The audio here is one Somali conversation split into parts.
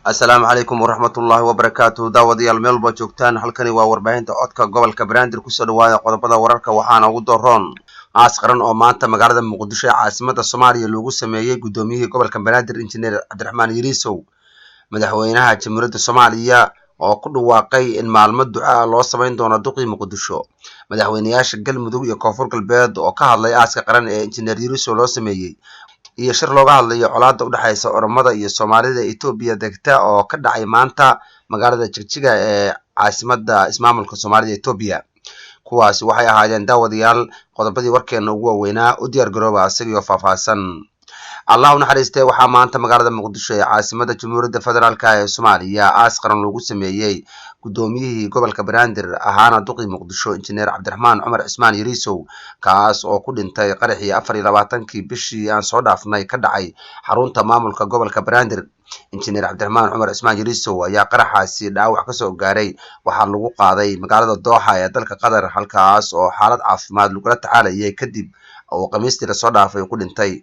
السلام عليكم ورحمة الله وبركاته داودي الميلبا جوجتان halkani waa warbaahinta codka gobolka Banaadir ku soo dhawaada qodobada wararka waxaana ugu dooron askaran oo maanta magaalada Muqdisho caasimada Soomaaliya lagu sameeyay gudoomiyihii gobolka Banaadir injineer Cabdiraxmaan Yariisow madaxweynaha Jamhuuriyadda Soomaaliya oo ku dhawaaqay in maalmo ducaa loo sameyn doono duqii Muqdisho madaxweynayaasha Galmudug iyo Koonfur Galbeed oo ka hadlay aaska qaran ee injineer Yariisow loo sameeyay iyo shir looga hadlayo colaadda u dhaxaysa Oromada iyo Soomaalida Itoobiya degta oo ka dhacay maanta magaalada Jigjiga ee caasimada ismaamulka Soomaalida Itoobiya kuwaas waxay ahaayeen daawadayaal qodobadii warkeena ugu waaweynaa u diyaar garooba asagoo faahfaahsan Allah u naxariistay waxaa maanta magaalada Muqdisho ee caasimada Jamhuuriyadda Federaalka ee Soomaaliya aas qaran lagu sameeyay gudoomiyihii gobolka Banaadir ahaana duqii Muqdisho injineer Cabdiraxmaan Cumar Cismaan Yariisow kaas oo ku dhintay qaraxii 24kii bishii aan soo dhaafnay ka dhacay xarunta maamulka gobolka Banaadir injineer Cabdiraxmaan Cumar Cismaan Yariisow ayaa qaraxaasi dhaawac ka soo gaaray waxaa lagu qaaday magaalada Dooxa ee dalka Qatar halkaas oo xaalad caafimaad lagu tacaalayay kadib oo Khamiistii soo dhaafay ku dhintay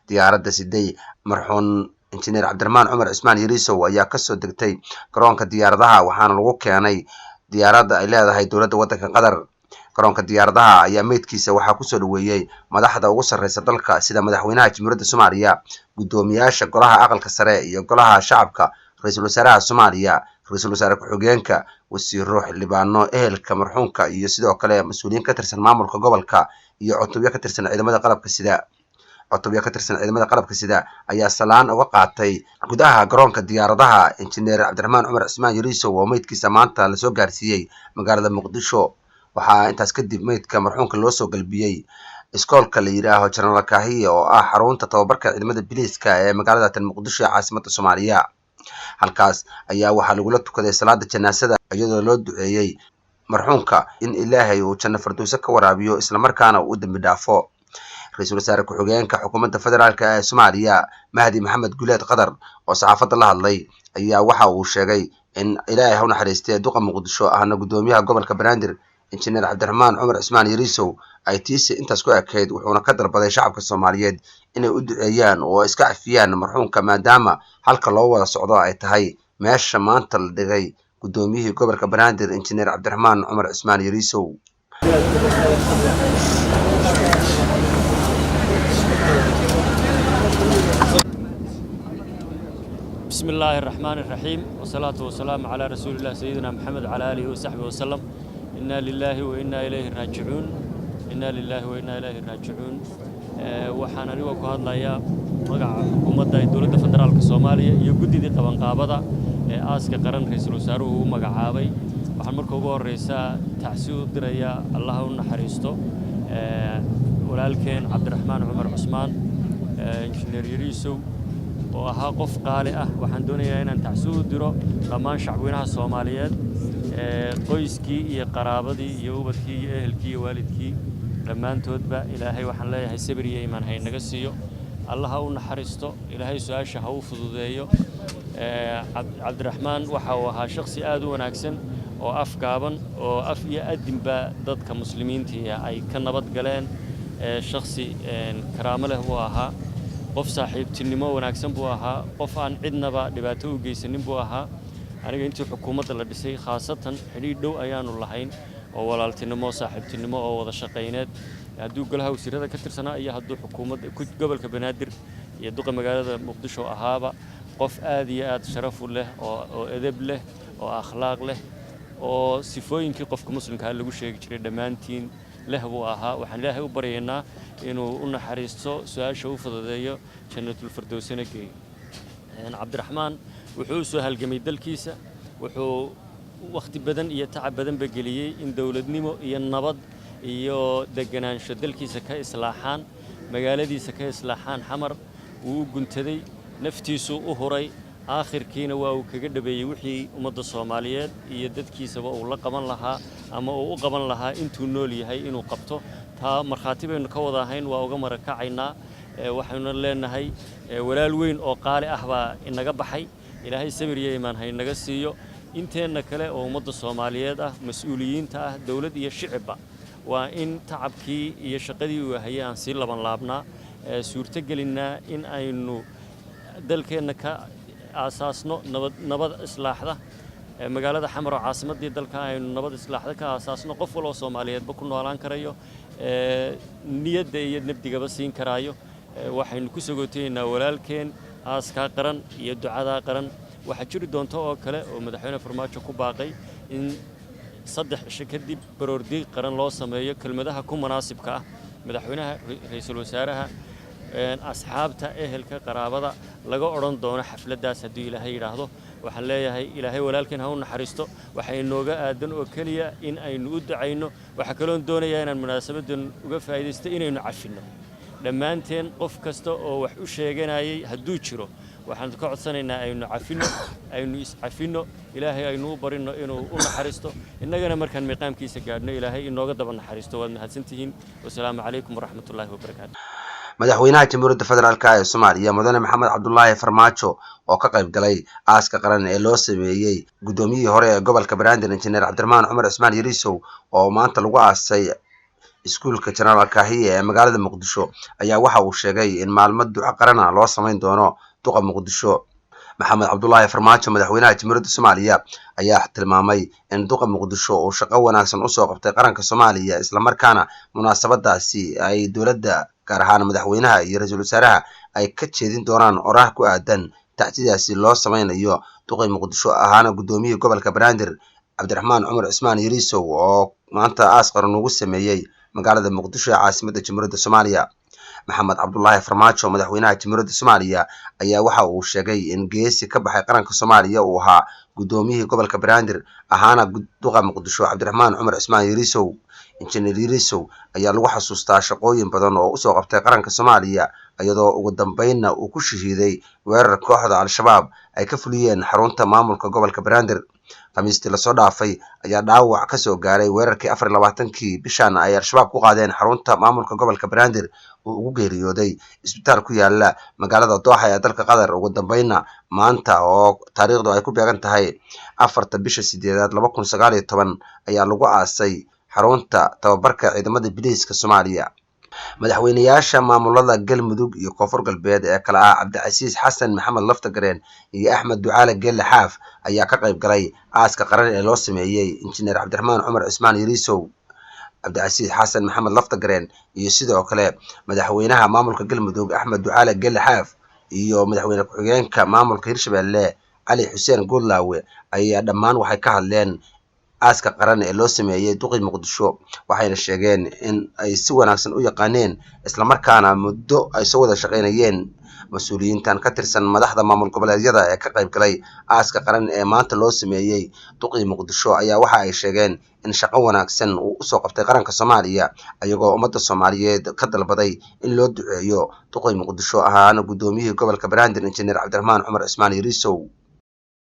diyaaradda siday marxuun injineer Cabdiraxmaan Cumar Cismaan Yariisow ayaa ka soo degtay garoonka diyaaradaha waxaana lagu keenay diyaaradda ay leedahay dowladda waddanka Qatar garoonka diyaaradaha ayaa meedkiisa waxaa ku soo dhaweeyay madaxda ugu sarreysa dalka sida madaxweynaha Jamhuuriyadda Soomaaliya gudoomiyaasha golaha aqalka sare iyo golaha shacabka ra'iisul wasaaraha Soomaaliya ra'iisul wasaare ku-xigeenka wasiiro xildhibaano ehelka marxuunka iyo sidoo kale mas'uuliyiin ka tirsan maamulka gobolka iyo cutubyo ka tirsan ciidamada qalabka sida ayaa salaan uga qaatay gudaha garoonka diyaaradaha injineer Cabdiraxmaan Cumar Cismaan Yariisow oo meydkiisa maanta la soo gaarsiiyay magaalada Muqdisho waxaa intaas kadib meydka marxuunka loo soo galbiyay iskoolka la yiraahdo General Kahiye oo ah xarunta tababarka ciidamada biliiska ee magaalada Muqdisho ee caasimada Soomaaliya halkaas ayaa waxaa lagu tukaday salaada janaasada iyadoo loo duceeyay marxuunka in Ilaahay uu janno firdawsa ka waraabiyo isla markaana uu dambi dhaafo ra'iisul wasaare ku-xigeenka xukuumadda federaalka ee Soomaaliya Mahdi Maxamed Guleed Qadar oo saxaafadda la hadlay ayaa waxa uu sheegay in Ilaahay u naxariistay duqa Muqdisho ahna gudoomiyaha gobolka Banaadir injineer Cabdiraxmaan Cumar Cismaan Yariisow ay tiisi intaas ku ekeyd wuxuuna ka dalbaday shacabka Soomaaliyeed inay u duceeyaan oo iska cafiyaan marxuunka maadaama halka loo wada socdo ay tahay meesha maanta la dhigay gudoomiyihii gobolka Banaadir injineer Cabdiraxmaan Cumar Cismaan Yariisow بسم الله الرحمن الرحيم والصلاة والسلام على رسول الله سيدنا محمد على آله وصحبه وسلم إنا لله وإنا إليه راجعون إنا لله وإنا إليه راجعون waxaan anigu ku hadlayaa magaca xukuumadda dowladda federaalka Soomaaliya iyo guddiga qabanqaabada ee aaska qaran ra'iisul wasaaruhu uu magacaabay waxaan marka ugu horeysaa tacsiyo diraya Allah u naxariisto walaalkeen Cabdiraxmaan Cumar Cismaan injineer Yariisow oo ahaa qof qaali ah waxaan doonayaa inaan tacsiyo diro dhammaan shacabweynaha Soomaaliyeed qoyskii iyo qaraabadii iyo ubadkii iyo ehelkii iyo waalidkii dhammaantoodba Ilaahay waxaan leeyahay sabir iyo iimaan hay naga siiyo Allah ha u naxariisto Ilaahay su'aasha ha u fududeeyo Cabdiraxmaan waxa uu ahaa shakhsi aad u wanaagsan oo afgaaban oo af iyo adinba dadka muslimiinta ay ka nabad galeen shakhsi karaamo leh uu ahaa qof saaxiibtinimo wanaagsan buu ahaa qof aan cidnaba dhibaato u geysanin buu ahaa aniga intii xukuumadda la dhisay khaasatan xiriir dhow ayaanu lahayn oo walaaltinimo saaxiibtinimo oo wada shaqeyneed hadduu golaha wasiirada ka tirsanaa iyo hadduu xukuumadda gobolka Banaadir iyo duqa magaalada Muqdisho ahaaba qof aad iyo aad sharaf u leh oo edeb leh oo akhlaaq leh oo sifooyinkii qofka muslimka lagu sheegi jiray dhammaantiin leh buu ahaa waxaan Ilaahay u baryaynaa inuu u naxariisto su'aasha u fududeeyo jannatul firdawsana geeyo Cabdiraxmaan wuxuu soo halgamay dalkiisa wuxuu waqti badan iyo tacab badan ba geliyay in dawladnimo iyo nabad iyo deganaansho dalkiisa ka islaaxaan magaaladiisa ka islaaxaan xamar uu guntaday naftiisu u huray aakhirkiina waa uu kaga dhabeeyay wixii ummadda Soomaaliyeed iyo dadkiisaba uu la qaban lahaa ama uu u qaban lahaa intuu nool yahay inuu qabto taa marxaati baynu ka wada ahayn waa uga marakacaynaa waxaanu leenahay walaal weyn oo qaali ah baa inaga baxay Ilaahay sabir iyo iimaan hay naga siiyo inteena kale oo ummadda Soomaaliyeed ah mas'uuliyiinta ah dawlad iyo shicibba waa in tacabkii iyo shaqadii uu hayay aan si laban laabnaa suurta gelinaa in aynu dalkeena ka aasaasno nabad islaaxda magaalada xamar oo caasimadii dalka aynu nabad islaaxda ka aasaasno qof walba Soomaaliyeedba ku noolaan karayo niyadda iyo nabdigaba siin karayo waxaynu ku sogooteynaa walaalkeen aaska qaran iyo ducada qaran waxa jiri doonto oo kale oo madaxweyne Farmaajo ku baaqay in 3 cisho kadib baroordiiq qaran loo sameeyo kelmadaha ku munaasibka ah madaxweynaha ra'iisul wasaaraha asxaabta ehelka qaraabada laga oran doono xafladaas hadii Ilaahay yiraahdo waxaan leeyahay Ilaahay walaalkeen ha u naxariisto waxa inooga aadan oo kaliya in aynu u ducayno waxa kale oo doonayaa inaan munaasabadan uga faa'iideysto inaynu cafino dhammaanteen qof kasta oo wax u sheeganayay haduu jiro waxaan ka codsanaynaa aynu is cafino Ilaahay aynu u barino inuu u naxariisto innagana markaan miiqaamkiisa gaadhno Ilaahay inooga daba naxariisto waad mahadsantihiin wassalaamu calaykum waraxmatullaahi wabarakaatuh madaxweynaha jamhuuriyadda federaalka ee Soomaaliya mudane Maxamed Cabdullaahi Farmaajo oo ka qayb galay aaska qaran ee loo sameeyay gudoomiyihii hore ee gobolka Banaadir Injineer Cabdiraxmaan Cumar Cismaan Yariisow oo maanta lagu aasay iskuulka General Kahiye ee magaalada Muqdisho ayaa waxa uu sheegay in maalmo duco qaran loo sameyn doono duqa Muqdisho Maxamed Cabdullaahi Farmaajo madaxweynaha jamhuuriyadda Soomaaliya ayaa tilmaamay in duqa Muqdisho uu shaqo wanaagsan u soo qabtay qaranka Soomaaliya isla markaana munaasabadaasi ay dawladda gaar ahaan madaxweynaha iyo ra'iisul wasaaraha ay ka jeedin doonaan oraah ku aadan tacsidaasi loo sameynayo duqa Muqdisho ahaana gudoomiyihii gobolka Banaadir Cabdiraxmaan Cumar Cismaan Yariisow oo maanta aas qaran ugu sameeyay magaalada Muqdisho ee caasimadda jamhuuriyadda Soomaaliya Maxamed Cabdullaahi Farmaajo madaxweynaha jamhuuriyadda Soomaaliya ayaa waxa uu sheegay in geesi ka baxay qaranka Soomaaliya uu ahaa gudoomiyihii gobolka Banaadir ahaana duqa Muqdisho Cabdiraxmaan Cumar Cismaan Yariisow Injineer Yariisow ayaa lagu xasuustaa shaqooyin badan oo u soo qabtay qaranka Soomaaliya iyadoo ugu dambeynna uu ku shahiiday weerar kooxda Al-Shabaab ay ka fuliyeen xarunta maamulka gobolka Banaadir khamiistii la soo dhaafay ayaa dhaawac ka soo gaaray weerarkii 24kii bishan ay Al-Shabaab ku qaadeen xarunta maamulka gobolka Banaadir oo ugu geeriyooday isbitaal ku yaala magaalada Dooxa ee dalka Qatar ugu dambeynna maanta oo taariikhdu ay ku beegan tahay 4 bisha 8 2019 ayaa lagu aasay xarunta tababarka ciidamada biliiska Soomaaliya madaxweynayaasha maamulada Galmudug iyo Koonfur Galbeed ee kala ah Cabdicasiis Xasan Maxamed Laftagareen iyo Axmed Ducaale Gelle Xaaf ayaa ka qayb galay aaska qaran ee loo sameeyay Injineer Cabdiraxmaan Cumar Cismaan Yariisow Cabdicasiis Xasan Maxamed Laftagareen iyo sidoo kale madaxweynaha maamulka Galmudug Axmed Ducaale Gelle Xaaf iyo madaxweyne ku-xigeenka maamulka Hirshabelle Cali Xuseen Goodlaawe ayaa dhammaan waxay ka hadleen aaska qaran ee loo sameeyay duqii Muqdisho waxayna sheegeen in ay si wanaagsan u yaqaaneen isla markaana muddo ay soo wada shaqeynayeen mas'uuliyiintan ka tirsan madaxda maamul goboleedyada ee ka qayb galay aaska qaran ee maanta loo sameeyay duqii Muqdisho ayaa waxa ay sheegeen in shaqo wanaagsan uu u soo qabtay qaranka Soomaaliya ayagoo ummadda Soomaaliyeed ka dalbaday in loo duceeyo duqii Muqdisho ahaana gudoomiyihii gobolka Banaadir Injineer Cabdiraxmaan Cumar Cismaan Yariisow